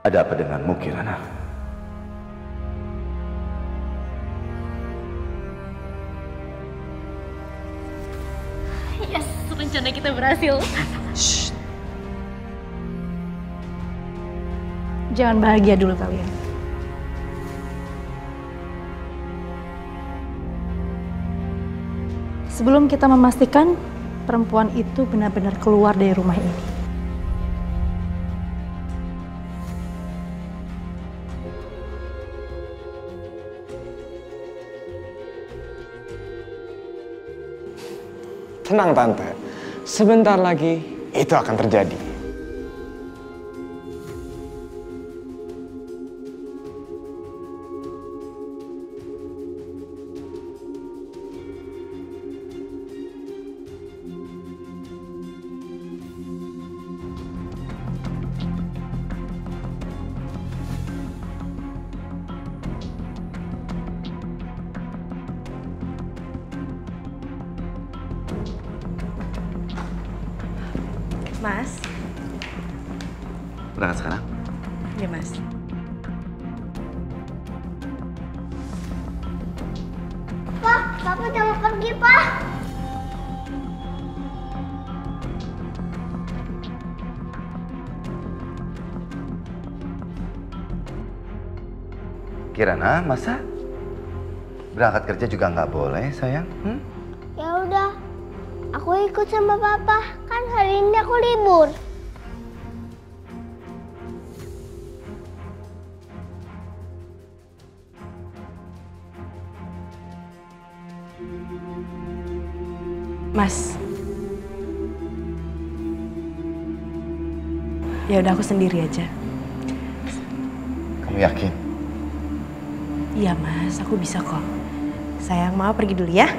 Ada apa denganmu, Kirana? Yes, rencana kita berhasil. Shh. Jangan bahagia dulu kalian. Sebelum kita memastikan perempuan itu benar-benar keluar dari rumah ini. Tenang Tante, sebentar lagi itu akan terjadi. Mas. Berangkat sekarang? Iya, Mas. Pak, Papa jangan pergi, Pak. Kirana, masa berangkat kerja juga nggak boleh, sayang? Ya udah, aku ikut sama Papa. Kan hari ini aku libur. Mas. Ya udah aku sendiri aja. Kamu yakin? Iya, Mas, aku bisa kok. Sayang, mau pergi dulu ya.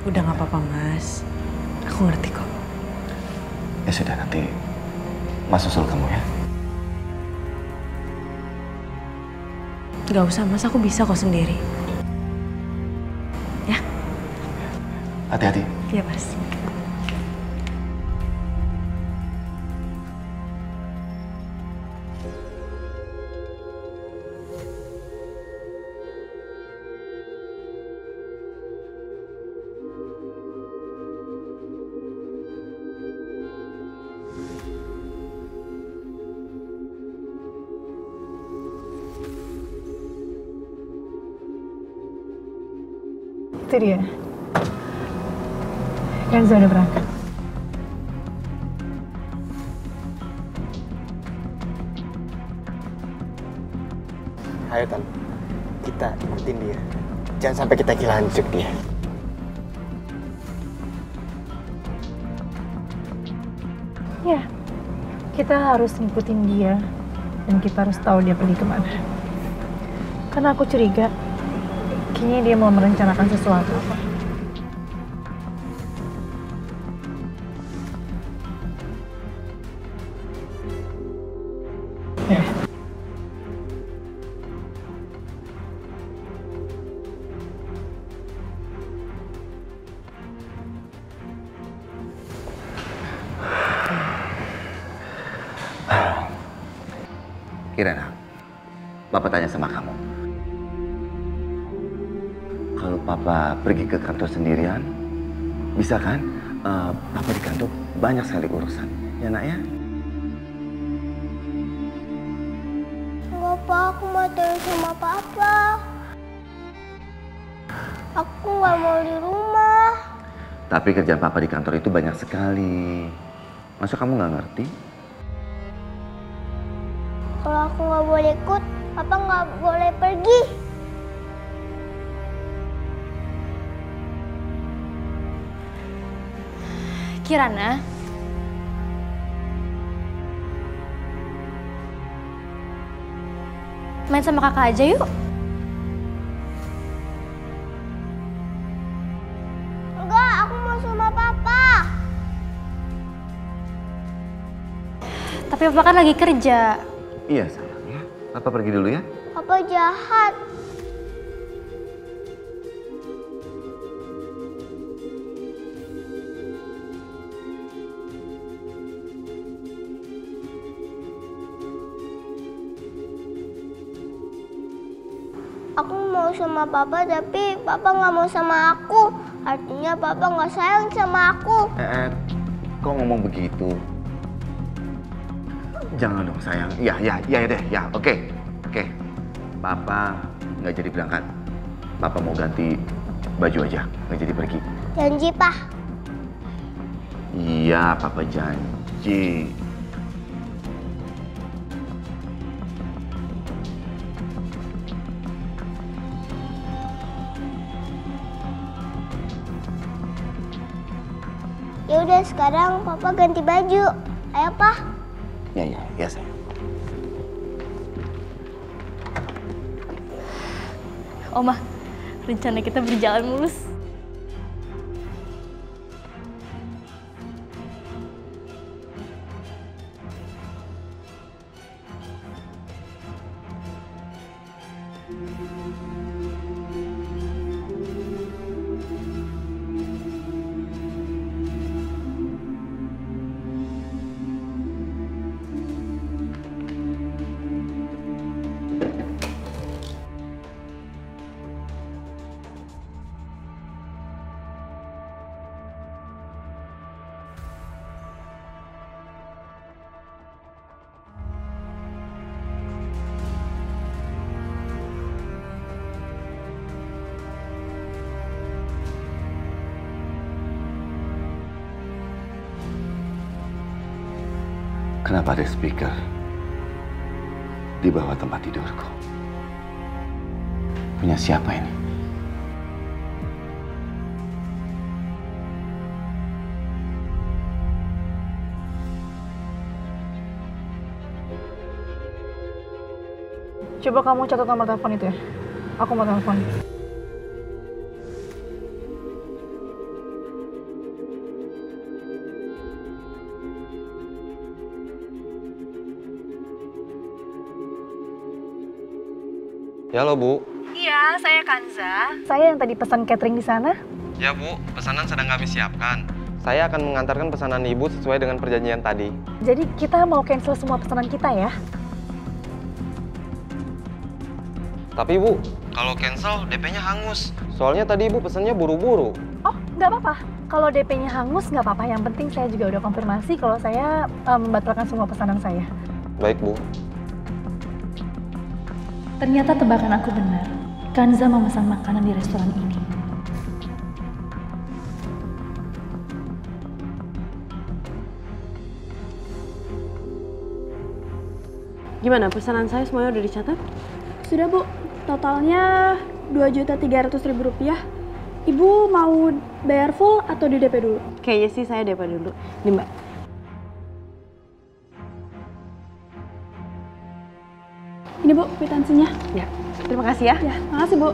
Udah gak apa-apa, Mas. Aku ngerti kok. Ya sudah, nanti Mas susul kamu ya. Gak usah, Mas. Aku bisa kok sendiri. Ya? Hati-hati. Iya, Mas. Itu dia. Kenzo udah berangkat. Ayo Tan, kita ikutin dia. Jangan sampai kita kehilangan jejak dia. Ya, kita harus ngikutin dia dan kita harus tahu dia pergi kemana. Karena aku curiga, kayaknya dia mau merencanakan sesuatu. Ya. Kirana, Bapak tanya sama kamu. Kalau Papa pergi ke kantor sendirian, bisa kan? Papa di kantor banyak sekali urusan. Ya nak ya? Enggak, Pak. Aku mau terus sama Papa. Aku nggak mau di rumah. Tapi kerjaan Papa di kantor itu banyak sekali. Masa kamu nggak ngerti? Kalau aku nggak boleh ikut, Papa nggak boleh pergi. Kirana, main sama kakak aja yuk. Enggak, aku mau sama Papa. Tapi papa kan lagi kerja. Iya sayang ya. Papa pergi dulu ya. Papa jahat. Aku mau sama papa tapi papa nggak mau sama aku. Artinya papa nggak sayang sama aku. Kok ngomong begitu? Jangan dong sayang. Ya deh, ya oke. Papa nggak jadi berangkat. Papa mau ganti baju aja, nggak jadi pergi. Janji, Pak. Iya, Papa janji. Ya udah sekarang papa ganti baju. Ayo, Pak. Ya sayang. Oma, rencana kita berjalan mulus. Kenapa ada speaker di bawah tempat tidurku? Punya siapa ini? Coba kamu catat nomor telepon itu ya. Aku mau telepon. Ya halo Bu. Iya, saya Kanza. Saya yang tadi pesan catering di sana. Ya Bu, pesanan sedang kami siapkan. Saya akan mengantarkan pesanan Ibu sesuai dengan perjanjian tadi. Jadi kita mau cancel semua pesanan kita ya? Tapi Bu, kalau cancel DP-nya hangus. Soalnya tadi Ibu pesannya buru-buru. Oh, nggak apa-apa. Kalau DP-nya hangus nggak apa-apa. Yang penting saya juga udah konfirmasi kalau saya membatalkan semua pesanan saya. Baik Bu. Ternyata tebakan aku benar. Kanza memesan makanan di restoran ini. Gimana, pesanan saya semuanya udah dicatat? Sudah Bu, totalnya Rp2.300.000. Ibu mau bayar full atau di DP dulu? Kayaknya sih saya DP dulu. Nih Mbak. Ini Bu, kwitansinya. Ya, terima kasih ya. Ya, makasih Bu.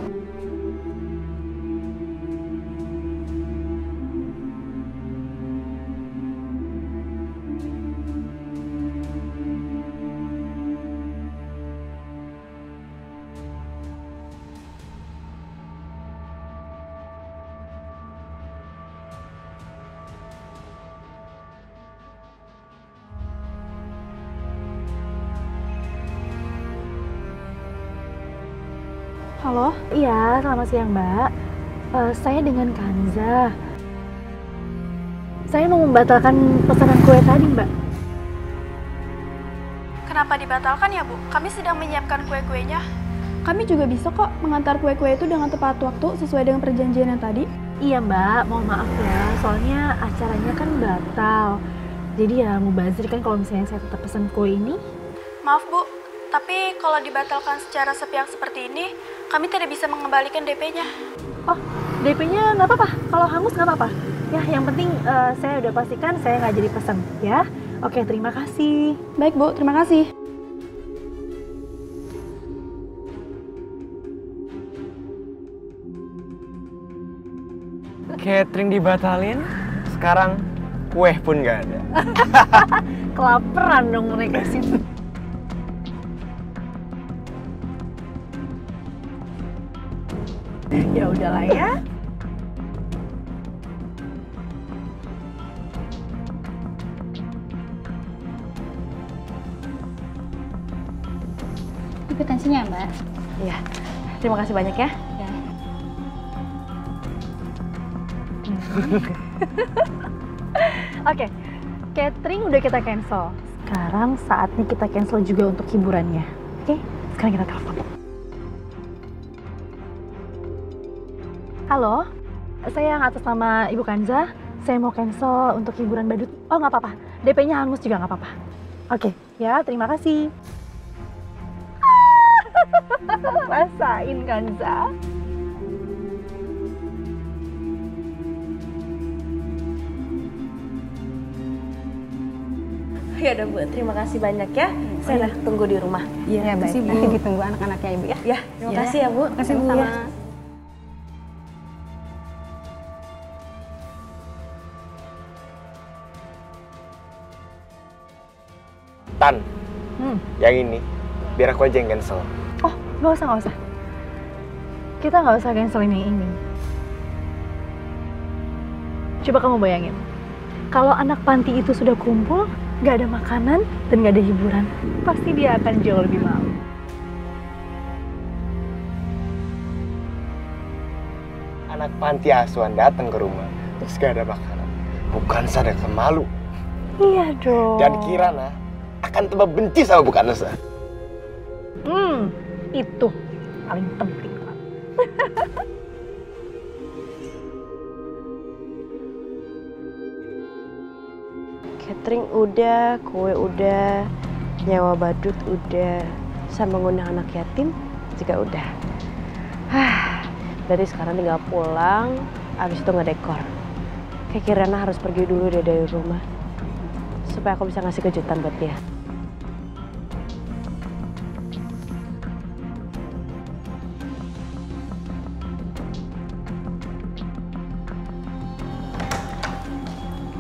Halo? Iya, selamat siang Mbak. Saya dengan Kanza. Saya mau membatalkan pesanan kue tadi Mbak. Kenapa dibatalkan ya Bu? Kami sedang menyiapkan kue-kuenya. Kami juga bisa kok mengantar kue-kue itu dengan tepat waktu sesuai dengan perjanjian yang tadi. Iya Mbak, mohon maaf ya. Soalnya acaranya kan batal. Jadi ya mubazir kan kalau misalnya saya tetap pesan kue ini. Maaf Bu, tapi kalau dibatalkan secara sepihak seperti ini, kami tidak bisa mengembalikan DP-nya. Oh, DP-nya nggak apa-apa. Kalau hangus nggak apa-apa. Ya, yang penting saya udah pastikan saya nggak jadi pesan, ya. Oke, terima kasih. Baik Bu, terima kasih. Catering dibatalin, sekarang kue pun nggak ada. Kelaparan dong mereka sih. Ya udahlah ya. Kwitansinya, Mbak. Iya. Terima kasih banyak ya. Ya. Oke, catering udah kita cancel. Sekarang saatnya kita cancel juga untuk hiburannya. Oke, sekarang kita telepon. Halo, saya yang atas nama Ibu Kanza. Saya mau cancel untuk hiburan badut. Oh, nggak apa-apa. DP-nya hangus juga nggak apa-apa. Oke, ya terima kasih. Rasain Kanza. Ya udah Bu, terima kasih banyak ya. Saya tunggu di rumah. Iya, baik. Nanti ditunggu anak-anaknya Ibu ya. Ya, terima kasih ya Bu. Terima kasih Bu. Sama-sama. Ya. Tan, yang ini biar aku aja yang cancel. Oh, nggak usah. Kita nggak usah cancelin yang ini. Coba kamu bayangin, kalau anak panti itu sudah kumpul, nggak ada makanan dan nggak ada hiburan, pasti dia akan jauh lebih malu. Anak panti asuhan datang ke rumah, terus gak ada makanan. Bukan sadar malu. Iya dong. Dan Kirana akan tambah benci sama Bu Kanza. Itu paling penting. Catering udah, kue udah, nyawa badut udah, sama ngundang anak yatim juga udah. Berarti sekarang tinggal pulang, abis itu ngedekor. Kayak Kirana harus pergi dulu deh dari rumah, supaya aku bisa ngasih kejutan buat dia.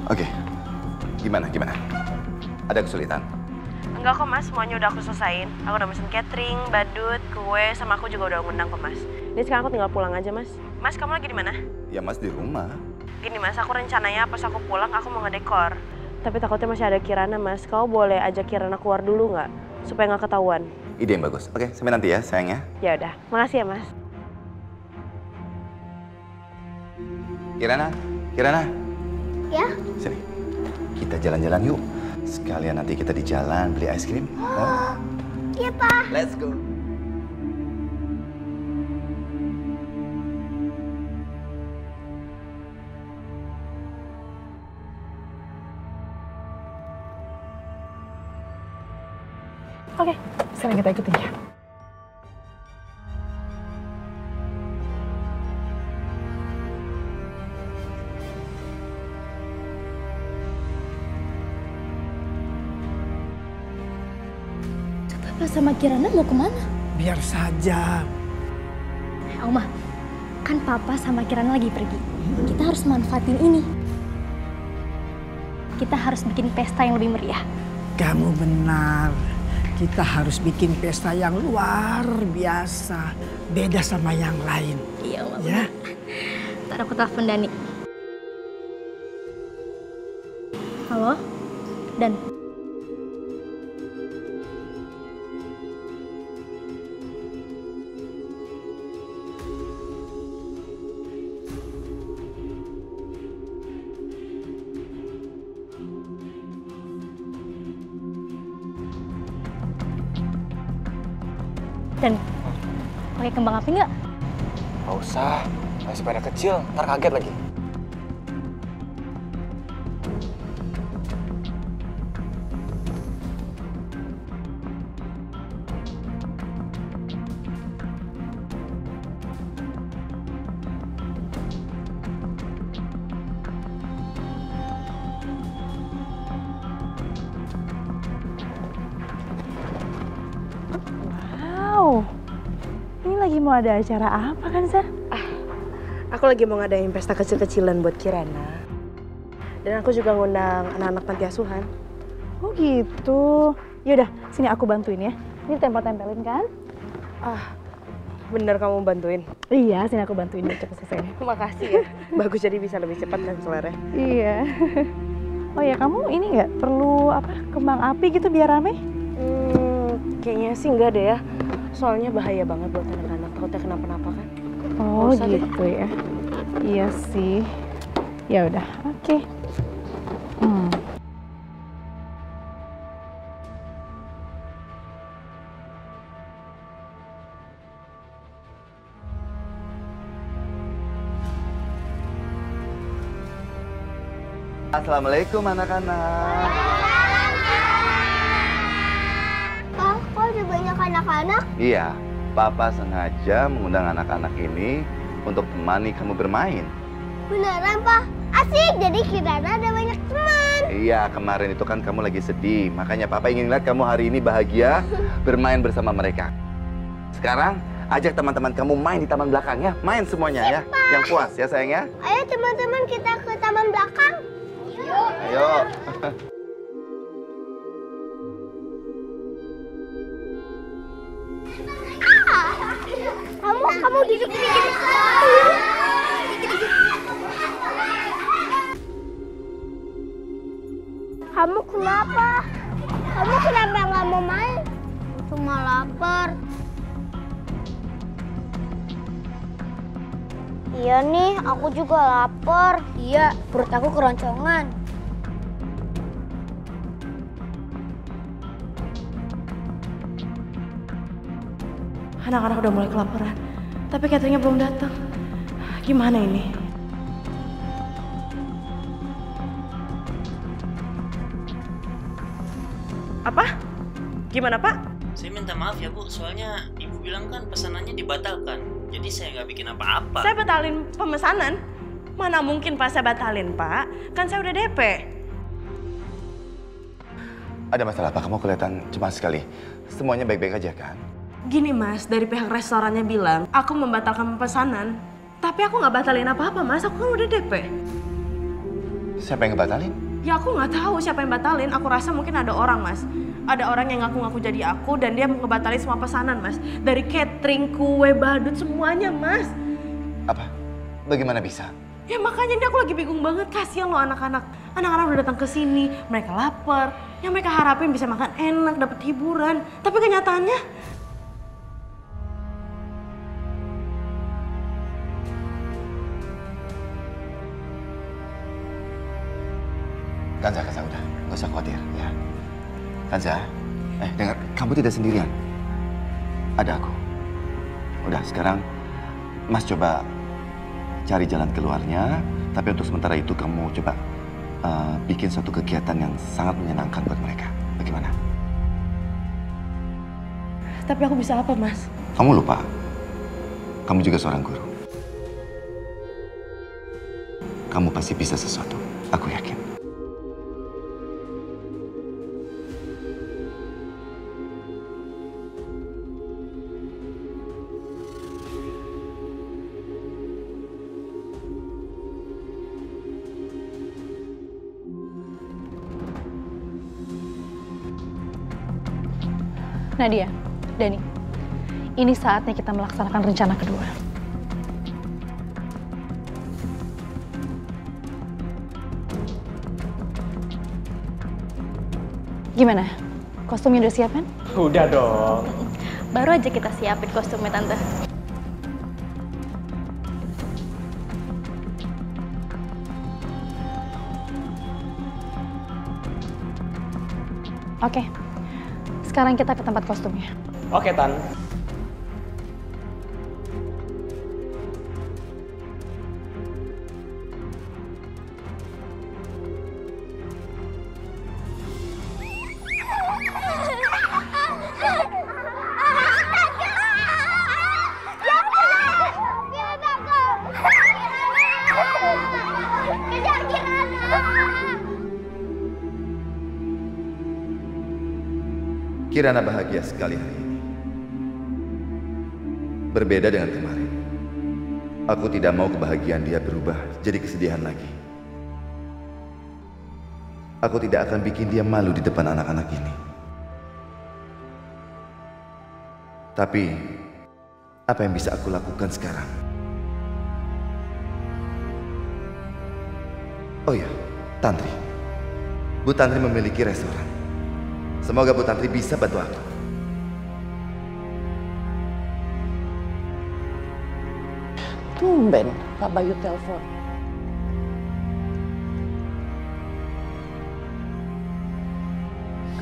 Oke, gimana? Ada kesulitan? Enggak kok Mas, semuanya udah aku selesain. Aku udah mesen catering, badut, kue, sama aku juga udah ngundang kok Mas. Ini sekarang aku tinggal pulang aja Mas. Mas, kamu lagi di mana? Ya Mas di rumah. Gini Mas, aku rencananya pas aku pulang aku mau ngedekor. Tapi takutnya masih ada Kirana Mas. Kau boleh ajak Kirana keluar dulu nggak? Supaya nggak ketahuan. Ide yang bagus. Oke, sampai nanti ya sayangnya. Ya udah, makasih ya Mas. Kirana. Ya? Sini. Kita jalan-jalan yuk. Sekalian nanti kita di jalan beli es krim. Iya, Pak. Let's go. Oke, sekarang kita ikutin ya. Papa sama Kirana mau kemana? Biar saja. Oma, kan Papa sama Kirana lagi pergi. Kita harus manfaatin ini. Kita harus bikin pesta yang lebih meriah. Kamu benar. Kita harus bikin pesta yang luar biasa. Beda sama yang lain. Iya, Oma. Ya. Ntar aku telepon Dani. Halo? Dan? Dan pakai kembang api nggak? Gak usah, masih pada kecil, ntar kaget lagi. Ini lagi mau ada acara apa kan, Sa? Aku lagi mau ngadain pesta kecil-kecilan buat Kirana. Dan aku juga ngundang anak-anak panti asuhan. Oh gitu. Yaudah, sini aku bantuin ya. Ini tempel-tempelin kan? Ah, bener kamu bantuin? Iya, sini aku bantuin biar cepet selesai. Makasih ya. Bagus, jadi bisa lebih cepat kan selernya. Iya. Oh ya, kamu ini nggak perlu apa kembang api gitu biar rame? Kayaknya sih enggak deh ya. Soalnya bahaya banget buat anak-anak, takutnya kenapa-napa kan. Oh gitu ya. Iya sih. Ya udah, oke. Assalamualaikum anak-anak. Pak, kok ada banyak anak-anak? Iya, Papa sengaja mengundang anak-anak ini untuk temani kamu bermain. Beneran, Pak? Asik, jadi Kirana ada banyak teman. Iya, kemarin itu kan kamu lagi sedih. Makanya Papa ingin lihat kamu hari ini bahagia bermain bersama mereka. Sekarang, ajak teman-teman kamu main di taman belakang ya. Main semuanya ya, yang puas ya sayang ya. Ayo teman-teman kita ke taman belakang. Ayo. Kamu duduk di sini. Kamu kenapa? Kamu kenapa nggak mau main? Cuma lapar. Iya nih, aku juga lapar. Iya, perut aku keroncongan. Anak-anak udah mulai kelaparan, tapi cateringnya belum datang. Gimana ini? Apa? Gimana Pak? Saya minta maaf ya Bu, soalnya Ibu bilang kan pesanannya dibatalkan. Jadi saya nggak bikin apa-apa. Saya batalin pemesanan? Mana mungkin Pak saya batalin Pak? Kan saya udah DP. Ada masalah apa? Kamu kelihatan cemas sekali. Semuanya baik-baik aja kan? Gini Mas, dari pihak restorannya bilang aku membatalkan pesanan. Tapi aku nggak batalin apa-apa Mas, aku kan udah DP. Siapa yang ngebatalin? Ya aku nggak tahu siapa yang batalin, aku rasa mungkin ada orang Mas. Ada orang yang ngaku-ngaku jadi aku dan dia ngebatalin semua pesanan Mas. Dari catering, kue, badut, semuanya Mas. Apa? Bagaimana bisa? Ya makanya ini aku lagi bingung banget, kasihan loh anak-anak. Anak-anak udah datang ke sini, mereka lapar. Yang mereka harapin bisa makan enak, dapat hiburan. Tapi kenyataannya Kanza, udah. Nggak usah khawatir, ya. Kanza, dengar, kamu tidak sendirian. Ada aku. Udah, sekarang Mas coba cari jalan keluarnya. Tapi untuk sementara itu kamu coba bikin suatu kegiatan yang sangat menyenangkan buat mereka. Bagaimana? Tapi aku bisa apa, Mas? Kamu lupa. Kamu juga seorang guru. Kamu pasti bisa sesuatu. Aku yakin. Nadia, Dani, ini saatnya kita melaksanakan rencana kedua. Gimana? Kostumnya udah siap kan? Udah dong. Baru aja kita siapin kostumnya, Tante. Oke. Sekarang kita ke tempat kostumnya. Oke, Tan. Kirana bahagia sekali hari ini. Berbeda dengan kemarin. Aku tidak mau kebahagiaan dia berubah jadi kesedihan lagi. Aku tidak akan bikin dia malu di depan anak-anak ini. Tapi, apa yang bisa aku lakukan sekarang? Oh ya, Tantri. Bu Tantri memiliki restoran. Semoga Bu Tantri bisa bantu aku. Tumben Pak Bayu telepon.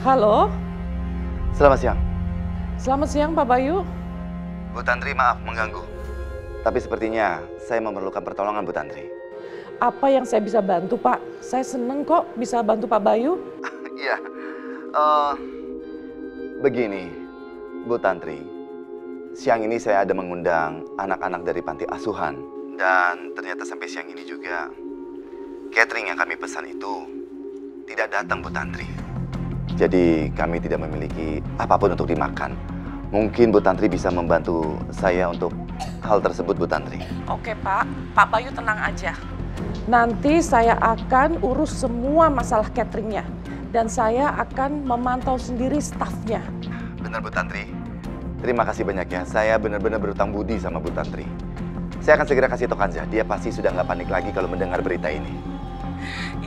Halo? Selamat siang. Selamat siang Pak Bayu. Bu Tantri, maaf mengganggu. Tapi sepertinya saya memerlukan pertolongan Bu Tantri. Apa yang saya bisa bantu Pak? Saya seneng kok bisa bantu Pak Bayu. Iya. Begini, Bu Tantri. Siang ini saya ada mengundang anak-anak dari panti asuhan. Dan ternyata sampai siang ini juga catering yang kami pesan itu tidak datang Bu Tantri. Jadi kami tidak memiliki apapun untuk dimakan. Mungkin Bu Tantri bisa membantu saya untuk hal tersebut Bu Tantri. Oke Pak, Pak Bayu tenang aja. Nanti saya akan urus semua masalah cateringnya. Dan saya akan memantau sendiri stafnya. Benar Bu Tantri. Terima kasih banyak ya. Saya benar-benar berutang budi sama Bu Tantri. Saya akan segera kasih tahu Kanza. Dia pasti sudah nggak panik lagi kalau mendengar berita ini.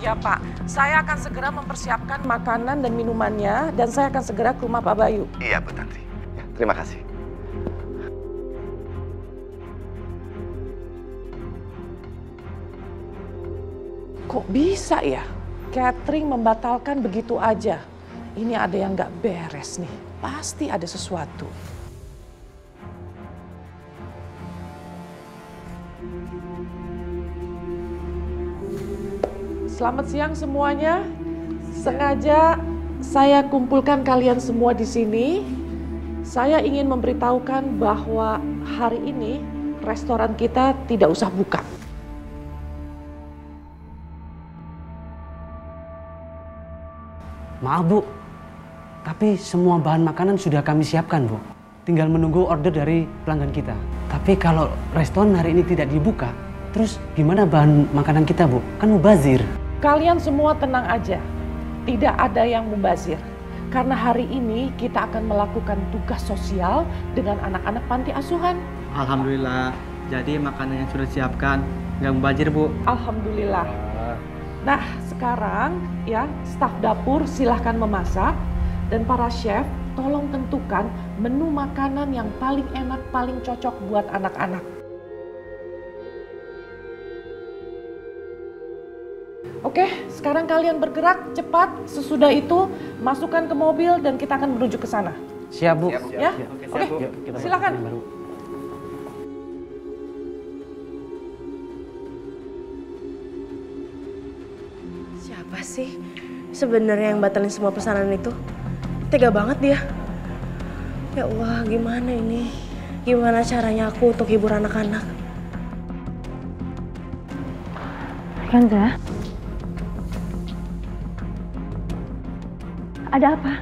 Iya Pak, saya akan segera mempersiapkan makanan dan minumannya. Dan saya akan segera ke rumah Pak Bayu. Iya Bu Tantri. Ya, terima kasih. Kok bisa ya? Catering membatalkan begitu aja. Ini ada yang nggak beres nih. Pasti ada sesuatu. Selamat siang semuanya. Sengaja saya kumpulkan kalian semua di sini. Saya ingin memberitahukan bahwa hari ini restoran kita tidak usah buka. Maaf Bu, tapi semua bahan makanan sudah kami siapkan Bu. Tinggal menunggu order dari pelanggan kita. Tapi kalau restoran hari ini tidak dibuka, terus gimana bahan makanan kita Bu? Kan mubazir. Kalian semua tenang aja, tidak ada yang mubazir. Karena hari ini kita akan melakukan tugas sosial dengan anak-anak panti asuhan. Alhamdulillah, jadi makanan yang sudah disiapkan nggak mubazir Bu. Alhamdulillah. Nah sekarang ya staf dapur silahkan memasak. Dan para chef tolong tentukan menu makanan yang paling enak, paling cocok buat anak-anak. Oke, sekarang kalian bergerak cepat. Sesudah itu masukkan ke mobil dan kita akan menuju ke sana. Siap Bu. Ya, oke, silakan. Siapa sih sebenarnya yang batalin semua pesanan itu? Tega banget dia. Ya Allah, gimana ini? Gimana caranya aku untuk hibur anak-anak? Kanza? Ada apa?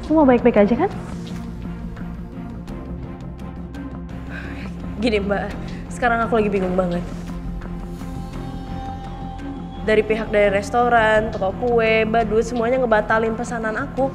Semua baik-baik aja kan? Gini Mbak, sekarang aku lagi bingung banget. Dari pihak dari restoran, toko kue, badut, semuanya ngebatalin pesanan aku.